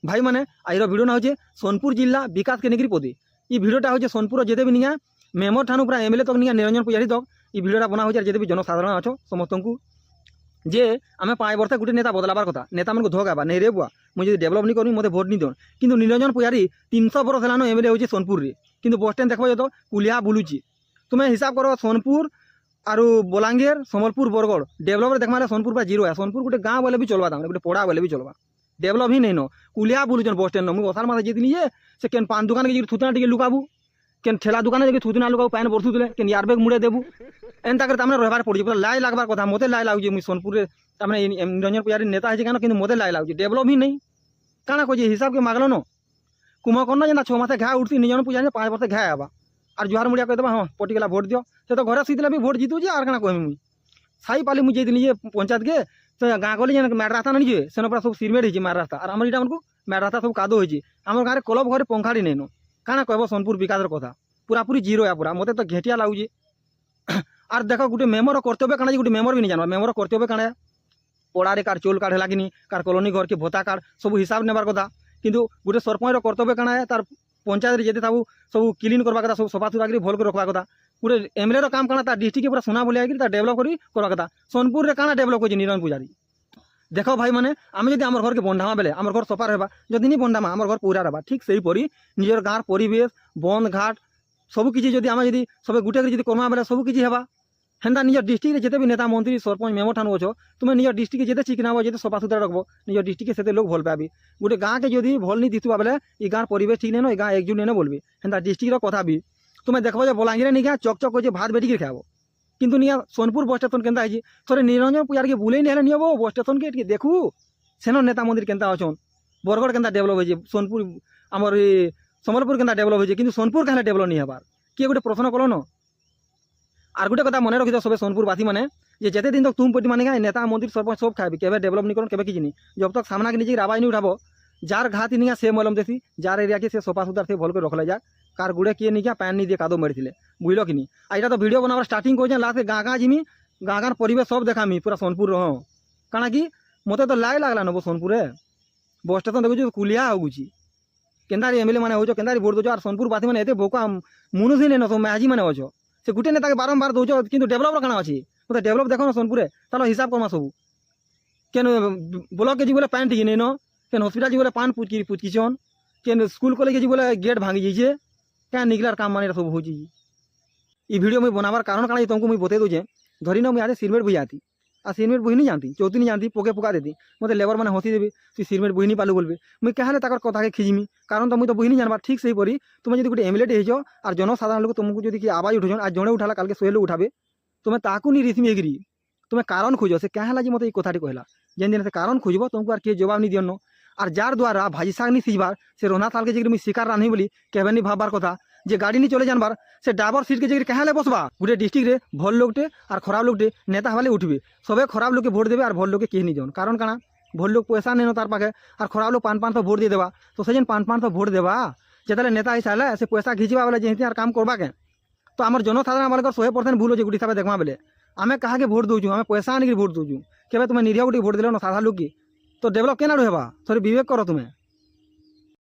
भाई मैंने आज भिडियो ना हो सोनपुर जिला विकास के निकरी पदी ये भिडियोटा हो सोनपुर जिते भी निया मेमर ठाणु पूरा एमएलए तक निया निरंजन पुजारी तक ये भिडियोटा बना हो जिते भी जनसाधारण अच्छो समस्त को जे आम 5 वर्ष गोटे नेता बदलाबार कथा नेता मन को धोगाबा नहीं रे बुआ मुझे डेभलप नहीं करूँ मत भोट नहीं दौन कि निरंजन पुजारी 300 वर्ष हेलान एमएलए हो सोनपुर रे कि बस स्टैंड देखो तो पुलिया बुलूची तुम्हें हिसाब करो सोनपुर आरु बलांगीर सम्बलपुर बरगढ़ डेभलप देखा सोनपुर पर जीरो है सोनपुर गोटे गाँव बोले भी चलवा गोटे पड़ा बोले भी चलवा डेभलप ही नहीं न कुलिया बुलुचन बस स्टैंड मुझे असार मास जीतनी से केन पान दुकान के थुतना टे लुकाबू केन ठेला दुकान के थुतना लुकाबू पैन बरसुले केन यारबैग मुड़े देबू एंता कर रहबार पड़ी लाई लागबार कथा मत लाई लगुचे मुझे सोनपुर निरंजन पुजारी नेता है कि मत लाई लगुचे डेभलप ही नहीं काना कहे हिसाब के मागल न कुमकर्ण जेना 6 मास घा उठती निरंजन पुजारी 5 वर्ष घा आवा और जुहार मुड़िया कहीदेव हाँ पटिकला भोट दियो से तो घर सीधे भी भोट जीतुचे और क्या कहमी मुझे साई पाली मुझे जे पंचायत के तो गाँ गली जेन मैट रास्ता नहीं जे सेन पूरा सब सिरमेट हो मैट रास्ता और आम इटा को मैट रास्ता सब कादो होती आम गाँव क्लब घर पंखाड़ी नहीं न काना कहब सोनपुर विकास कथा पूरा पूरी जीरो है पूरा मत तो घेटिया लगुचे और देख गोटे मेमर कर्तव्य काना गोटे मेमर भी नहीं जानवा मेमर कर्तव्य काना पड़ारे कार चोल कार्ड है कि कार कॉलोनी घर के भत्ता कार्ड सब हिसाब नेबार कथा किंतु गोटे सरपंच कर्तव्य काना है तार पंचायत जेते सब सब क्लीन करवा कथा सब सफा सुतरा कर भल कर रखा कथा गोटे एमएलए काम काना डिस्ट्रिक्ट पूरा सुना बोलिया कि डेभलप करवा कथा सोनपुर रे काना डेभलप कर निरंजन पुजारी देख भाई मैंने आम जब आम घर के बंधामा बेले आम घर सफा रहा जदि नहीं बंधामा आम घर पूरा रहा ठीक से हीपरी निजर गाँव परिवेश बंद घाट सबकि जब आम जब सब गुटे कर करमा बेले सबकि हेबा हेन्ता निज डिस्ट्रिक्ट जिते भी नेता मंत्री सरपंच मेमर ठाणु अच्छो तुम निज डिस्ट्रिक्ट जिते चिकना जिते सफा सुतरा रखब निज डिस्ट्रिक्ट से लोग भल पाबी गोटे गाँव के जब भल नहीं दिखुआ बेले ये गाँव परिवेश ठीक नहीं गाँव एकजुट नहीं बोलबी हेन्ता डिस्ट्रिक्ट कथा भी तुम्हें देखो जो बलांगीर नहीं क्या चक हो भात बेटी खाब किंतु निया सोनपुर बस स्टेशन केन्ता है थोड़े निरंजन पुजारी के बुले नहीं नियब बस स्टेशन के देखू सेन नेता मंत्री केन्ता अच्छन बरगढ़ केन्ता डेभलप हो सोनपुर आमर सम्बलपुर केन्ता डेभलप हो कि सोनपुर क्या डेभलप नहीं हबार किए गोटे प्रश्न कल न और गोटे कथा मन रखी सब सोनपुरवासी मैंने जिते दिन तक तुम पटी माने नेता मंत्री सरपंच सब खाए केवे डेभलप नहीं कर किसी नहीं जब तक सामना के नीचे आवाज नहीं उठाब जार घात नहीं से मलम देसी जार एरिया के सफा सुधार से भल कर रखल जा कार गुड़े किए नहीं क्या पैन नहीं दिए कादो मरी बुझल कि नहीं आईटा तो वीडियो बनावर स्टार्टिंग कर लास्ट गाँ गाँ जिमी गाँ गाँव परिवेश सब देखामी पूरा सोनपुर रह काना कि मत तो लाई लगला नब सोनपुर बस स्टेशन देखु कुलिया होगुची केन्दारी एमएलए मैंने हो केन्दारी भोट दो और सोनपुर बासी मैंने बोका मुनुष ही नहीं सब मैजी मैंने अच्छो से गोटे नेता के बारंबार दौच कि डेभलप काना अच्छी मतलब डेभलप देख ना सोनपुर तालो हिसाब करमा सब केन ब्लॉक के जी बोले पैन ठीक नहीं न केन हॉस्पिटल जी बोले पान पुचकिचन केन स्कूल कॉलेज जी बोले गेट भांगी जाइए क्या निकलार काम मान सब हो वीडियो मुझे बनाबार कारण काना तुमको मुझे बते दूचे धरी ना मुझे सिरमेट बुझी आती आ सिरमेट बुही नहीं जानती चौथी नहीं जानती पोके पुका देती मतलब लेबर मैंने हंसी देवी तुम सिरमेट बुही नहीं पालू बोलबे मुझे क्या कथा के खिजमी कारण तो मुझे तो बुही नहीं जानवा ठीक से ही परी तुम्हें जो गोटे एमएलए हो और जनसाधारण लोग तुमको जो आवाज उठो आज जड़े उठाला कल के 100 लोग उठाबे तुम्हें ताकू नहीं रिथमी एग्री तुम्हें कारण खोज से क्या है मत ये कथाटी कहला जेन दिन से कारण खोजब तुमको और किए जवाब नहीं दियन और जार द्वारा भाजी शाग नहीं सीजबार से रोना साल के जगह मुझे शिकार रानी बोली कहबे नहीं भाबार कथा जे गाड़ी नहीं चले जानबार से ड्राइवर सीट के जगह क्या बसबा गोटे डिस्ट्रिक्ट रे भल लोगटे और खराब लोगटे नेता हवाले उठबे सबे खराब लोग के भोट देवे और भल लोग के कहीं नहीं जान कारण काना भल लोग पैसा नहीं तार पाखे और खराब लोग 500 भोट दे देवा तो से 500 भोट देवा जेतले नेता हिसाब से पैसा घिचवा वाले जेहती और काम करवा के तो आम जनसाधारण वाले 100% भूल हो हिसाब देखा बेले आम क्या भोट दूचु आम पैसा आनिक भोट दूचु क्या तुम्हें निरीह गोटे भोट दिल ना साधा लोग की तो डेभलप केना हेबा थोड़ी विवेक करो तुम्हें।